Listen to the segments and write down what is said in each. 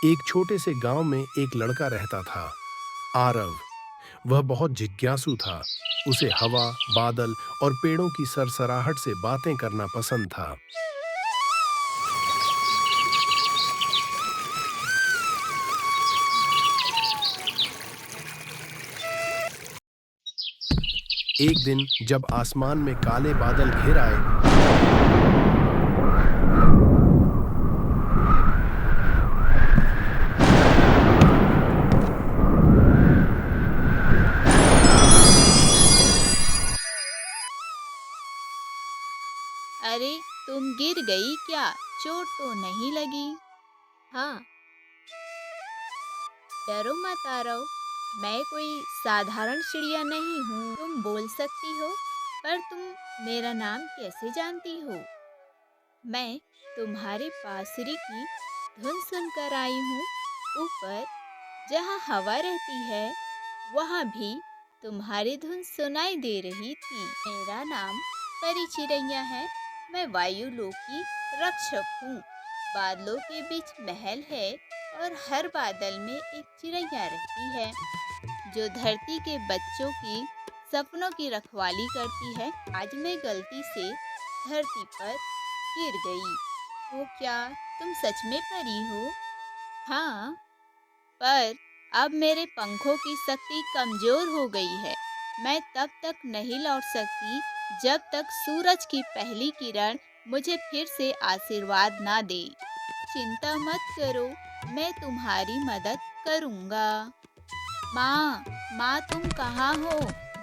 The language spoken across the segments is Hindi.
एक छोटे से गांव में एक लड़का रहता था, आरव। वह बहुत जिज्ञासु था। उसे हवा, बादल और पेड़ों की सरसराहट से बातें करना पसंद था। एक दिन जब आसमान में काले बादल घिर आए, अरे, तुम गिर गई क्या? चोट तो नहीं लगी? हाँ, डरो मत आरव। मैं कोई साधारण चिड़िया नहीं हूँ। तुम बोल सकती हो, पर तुम मेरा नाम कैसे जानती हो? मैं तुम्हारी बांसुरी की धुन सुनकर आई हूँ। ऊपर जहाँ हवा रहती है, वहाँ भी तुम्हारी धुन सुनाई दे रही थी। मेरा नाम परी चिड़ैया है। मैं वायुलोक की रक्षक हूँ। बादलों के बीच महल है और हर बादल में एक चिड़ैया रहती है जो धरती के बच्चों की सपनों की रखवाली करती है। आज मैं गलती से धरती पर गिर गई। तो क्या तुम सच में परी हो? हाँ, पर अब मेरे पंखों की शक्ति कमजोर हो गई है। मैं तब तक नहीं लौट सकती जब तक सूरज की पहली किरण मुझे फिर से आशीर्वाद ना दे। चिंता मत करो, मैं तुम्हारी मदद करूँगा। माँ, माँ तुम कहाँ हो?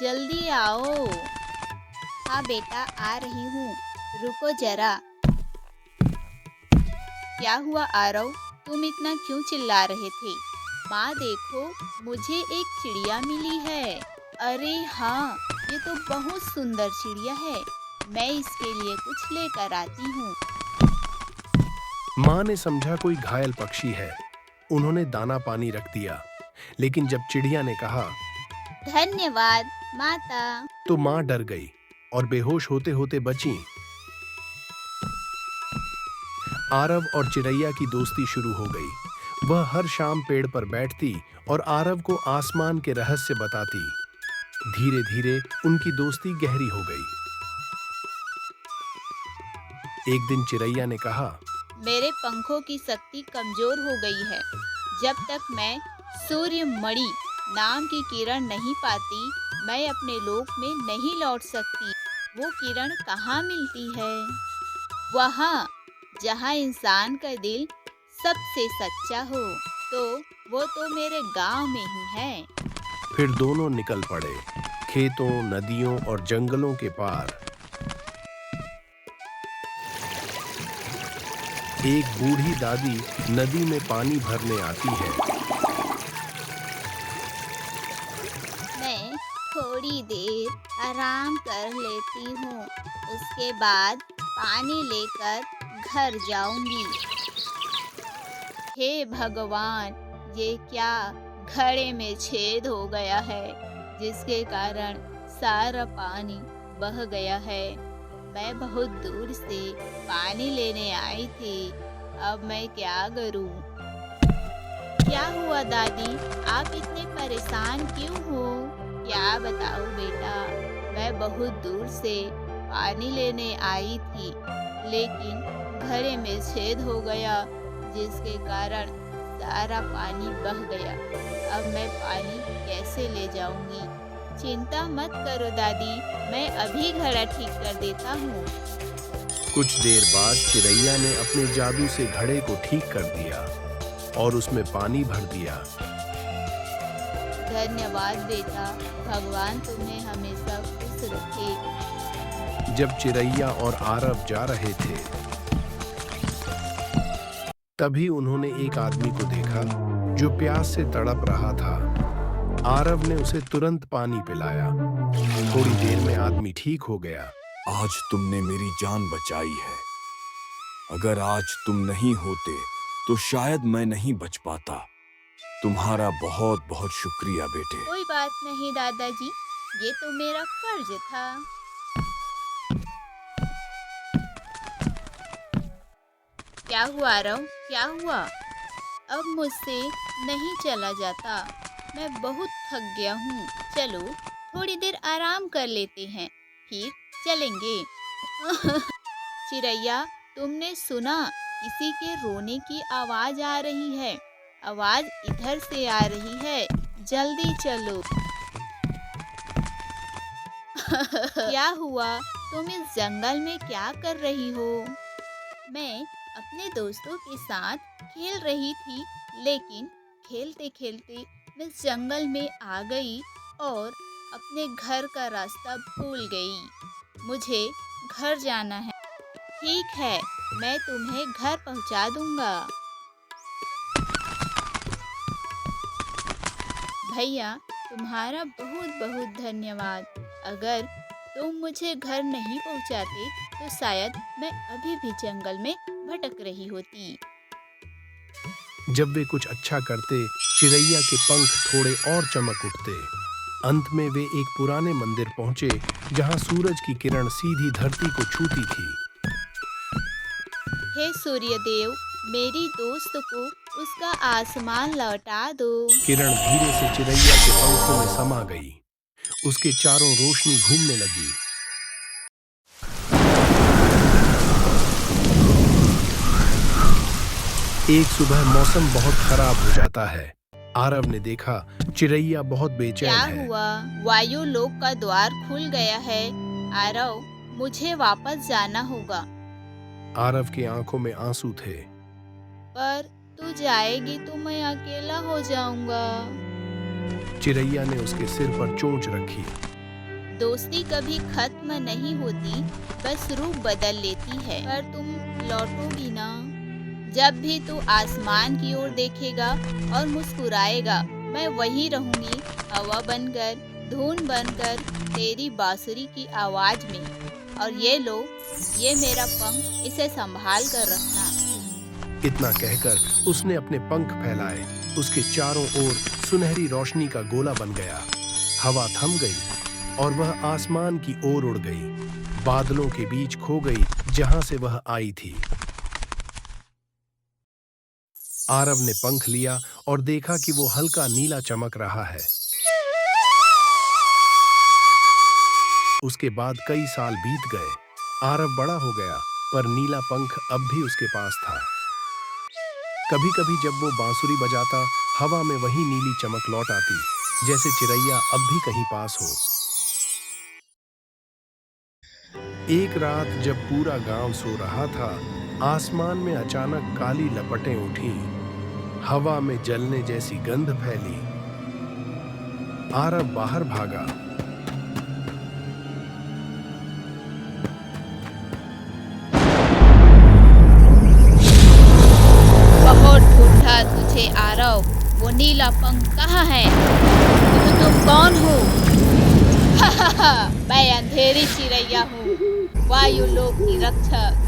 जल्दी आओ। हाँ बेटा, आ रही हूँ। रुको जरा। क्या हुआ आरव? तुम इतना क्यों चिल्ला रहे थे? माँ देखो, मुझे एक चिड़िया मिली है। अरे हाँ, ये तो बहुत सुंदर चिड़िया है। मैं इसके लिए कुछ लेकर आती हूँ। माँ ने समझा कोई घायल पक्षी है। उन्होंने दाना पानी रख दिया, लेकिन जब चिड़िया ने कहा, धन्यवाद माता। तो माँ डर गई और बेहोश होते होते बची। आरव और चिड़ैया की दोस्ती शुरू हो गई। वह हर शाम पेड़ पर बैठती और आरव को आसमान के रहस्य बताती। धीरे धीरे उनकी दोस्ती गहरी हो गई। एक दिन चिड़ैया ने कहा, मेरे पंखों की शक्ति कमजोर हो गई है। जब तक मैं सूर्यमणि नाम की किरण नहीं पाती, मैं अपने लोक में नहीं लौट सकती। वो किरण कहाँ मिलती है? वहाँ जहाँ इंसान का दिल सबसे सच्चा हो। तो वो तो मेरे गांव में ही है। फिर दोनों निकल पड़े, खेतों, नदियों और जंगलों के पार। एक बूढ़ी दादी नदी में पानी भरने आती है। मैं थोड़ी देर आराम कर लेती हूँ। उसके बाद पानी लेकर घर जाऊंगी। हे भगवान, ये क्या? घड़े में छेद हो गया है, जिसके कारण सारा पानी बह गया है। मैं बहुत दूर से पानी लेने आई थी। अब मैं क्या करूं? क्या हुआ दादी? आप इतने परेशान क्यों हो? क्या बताऊं बेटा, मैं बहुत दूर से पानी लेने आई थी, लेकिन घड़े में छेद हो गया, जिसके कारण सारा पानी बह गया। अब मैं पानी कैसे ले जाऊंगी? चिंता मत करो दादी, मैं अभी घड़ा ठीक कर देता हूँ। कुछ देर बाद चिड़ैया ने अपने जादू से घड़े को ठीक कर दिया और उसमें पानी भर दिया। धन्यवाद बेटा, भगवान तुम्हें हमेशा खुश रखे। जब चिड़ैया और आरव जा रहे थे, तभी उन्होंने एक आदमी को देखा जो प्यास से तड़प रहा था। आरव ने उसे तुरंत पानी पिलाया। थोड़ी देर में आदमी ठीक हो गया। आज तुमने मेरी जान बचाई है। अगर आज तुम नहीं होते तो शायद मैं नहीं बच पाता। तुम्हारा बहुत बहुत शुक्रिया बेटे। कोई बात नहीं दादाजी, ये तो मेरा फर्ज था। क्या हुआ आरव? क्या हुआ? अब मुझसे नहीं चला जाता। मैं बहुत थक गया हूँ। चलो थोड़ी देर आराम कर लेते हैं, फिर चलेंगे। चिड़ैया, तुमने सुना? किसी के रोने की आवाज आ रही है। आवाज इधर से आ रही है। जल्दी चलो। क्या हुआ? तुम इस जंगल में क्या कर रही हो? मैं अपने दोस्तों के साथ खेल रही थी, लेकिन खेलते खेलते मैं जंगल में आ गई और अपने घर का रास्ता भूल गई। मुझे घर जाना है। ठीक है, मैं तुम्हें घर पहुंचा दूंगा। भैया, तुम्हारा बहुत बहुत धन्यवाद। अगर तुम मुझे घर नहीं पहुंचाते तो शायद मैं अभी भी जंगल में भटक रही होती। जब वे कुछ अच्छा करते, चिड़ैया के पंख थोड़े और चमक उठते। अंत में वे एक पुराने मंदिर पहुंचे, जहां सूरज की किरण सीधी धरती को छूती थी। हे सूर्यदेव, मेरी दोस्त को उसका आसमान लौटा दो। किरण धीरे से चिड़ैया के पंखों में समा गई। उसके चारों रोशनी घूमने लगी। एक सुबह मौसम बहुत खराब हो जाता है। आरव ने देखा चिड़ैया बहुत बेचैन क्या है। हुआ? वायु लोक का द्वार खुल गया है। आरव, मुझे वापस जाना होगा। आरव की आंखों में आंसू थे। पर तू जाएगी तो मैं अकेला हो जाऊंगा। चिड़ैया ने उसके सिर पर चोंच रखी। दोस्ती कभी खत्म नहीं होती, बस रूप बदल लेती है। पर तुम लौटोगी ना? जब भी तू आसमान की ओर देखेगा और मुस्कुराएगा, मैं वहीं रहूंगी, हवा बनकर, धुन बनकर, तेरी बांसुरी की आवाज में। और ये लो, ये मेरा पंख, इसे संभाल कर रखना। इतना कहकर उसने अपने पंख फैलाए। उसके चारों ओर सुनहरी रोशनी का गोला बन गया। हवा थम गई और वह आसमान की ओर उड़ गई, बादलों के बीच खो गई जहां से वह आई थी। आरव ने पंख लिया और देखा कि वो हल्का नीला चमक रहा है। उसके बाद कई साल बीत गए। आरव बड़ा हो गया, पर नीला पंख अब भी उसके पास था। कभी कभी जब वो बांसुरी बजाता, हवा में वही नीली चमक लौट आती, जैसे चिड़ैया अब भी कहीं पास हो। एक रात जब पूरा गांव सो रहा था, आसमान में अचानक काली लपटें उठीं। हवा में जलने जैसी गंध फैली। आरव बाहर भागा। बहुत ढूंढा तुझे आरव, वो नीला पंख कहाँ है? तो तुम कौन हो? मैं अंधेरी चिड़ैया हूँ, वायु लोक की रक्षक,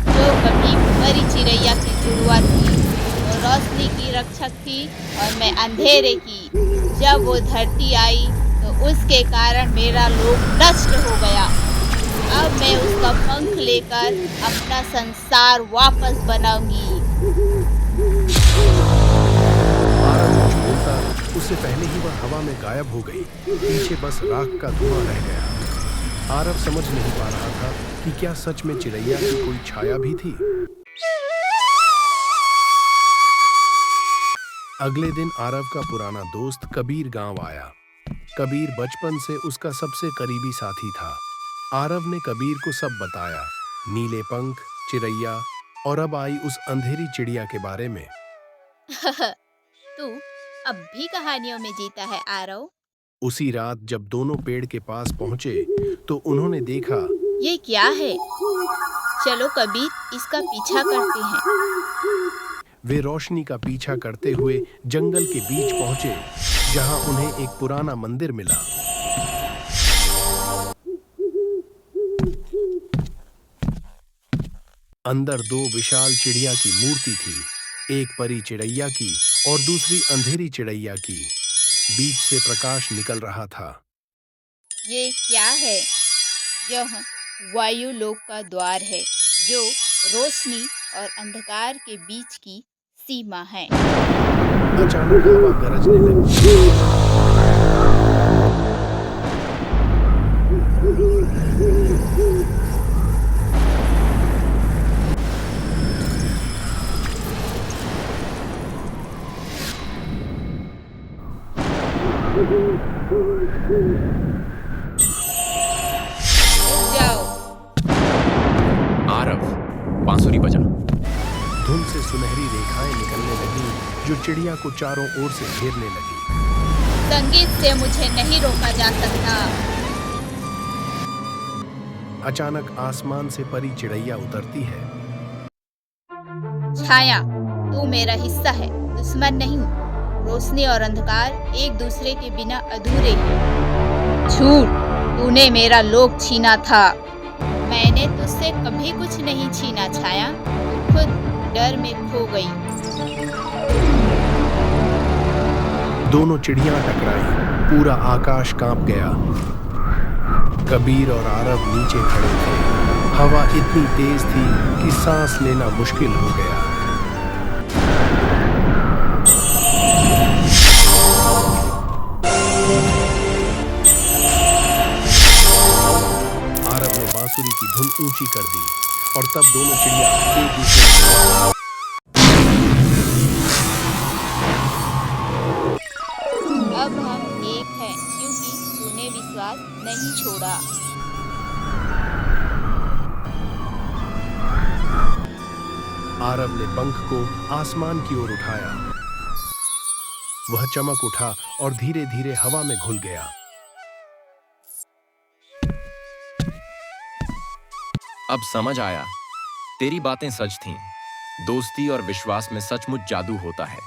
जो कभी परी चिड़ैया की जुड़वा थी। वो रोशनी की रक्षक थी और मैं अंधेरे की। जब वो धरती आई तो उसके कारण मेरा लोक नष्ट हो गया। अब मैं उसका पंख लेकर अपना संसार वापस बनाऊंगी। आरव कुछ बोलता, उससे पहले ही वह हवा में गायब हो गई। पीछे बस राख का धुआं रह गया। आरव समझ नहीं पा रहा था कि क्या सच में चिड़ैया की कोई छाया भी थी। अगले दिन आरव का पुराना दोस्त कबीर गांव आया। कबीर बचपन से उसका सबसे करीबी साथी था। आरव ने कबीर को सब बताया, नीले पंख, चिड़ैया और अब आई उस अंधेरी चिड़िया के बारे में। तू अब भी कहानियों में जीता है आरव। उसी रात जब दोनों पेड़ के पास पहुंचे तो उन्होंने देखा। ये क्या है? चलो कबीर, इसका पीछा करते हैं। वे रोशनी का पीछा करते हुए जंगल के बीच पहुंचे, जहां उन्हें एक पुराना मंदिर मिला। अंदर दो विशाल चिड़िया की मूर्ति थी, एक परी चिड़ैया की और दूसरी अंधेरी चिड़ैया की। बीच से प्रकाश निकल रहा था। ये क्या है? यह वायु लोक का द्वार है, जो रोशनी और अंधकार के बीच की सीमा है। अचानक हवा गरजने लगी। रुक जाओ। आरव, बांसुरी बजा। धुन से सुनहरी रेखाएं निकलने लगी जो चिड़िया को चारों ओर से घेरने लगी। संगीत से मुझे नहीं रोका जा सकता। अचानक आसमान से परी चिड़ैया उतरती है। छाया, तू मेरा हिस्सा है, दुश्मन नहीं। रोशनी और अंधकार एक दूसरे के बिना अधूरे हैं। झूठ, तूने मेरा लोक छीना था। मैंने तुझसे कभी कुछ नहीं छीना छाया, तू खुद डर में खो गई। दोनों चिड़िया टकराई, पूरा आकाश कांप गया। कबीर और आरव नीचे खड़े थे। हवा इतनी तेज थी कि सांस लेना मुश्किल हो गया। आरव ने बांसुरी की धुन ऊंची कर दी और तब दोनों चिड़िया एक दूसरे अब हम एक हैं क्योंकि तूने विश्वास नहीं छोड़ा। आरव ने पंख को आसमान की ओर उठाया। वह चमक उठा और धीरे धीरे हवा में घुल गया। अब समझ आया, तेरी बातें सच थीं। दोस्ती और विश्वास में सचमुच जादू होता है।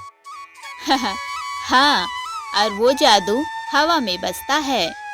हाँ, और वो जादू हवा में बसता है।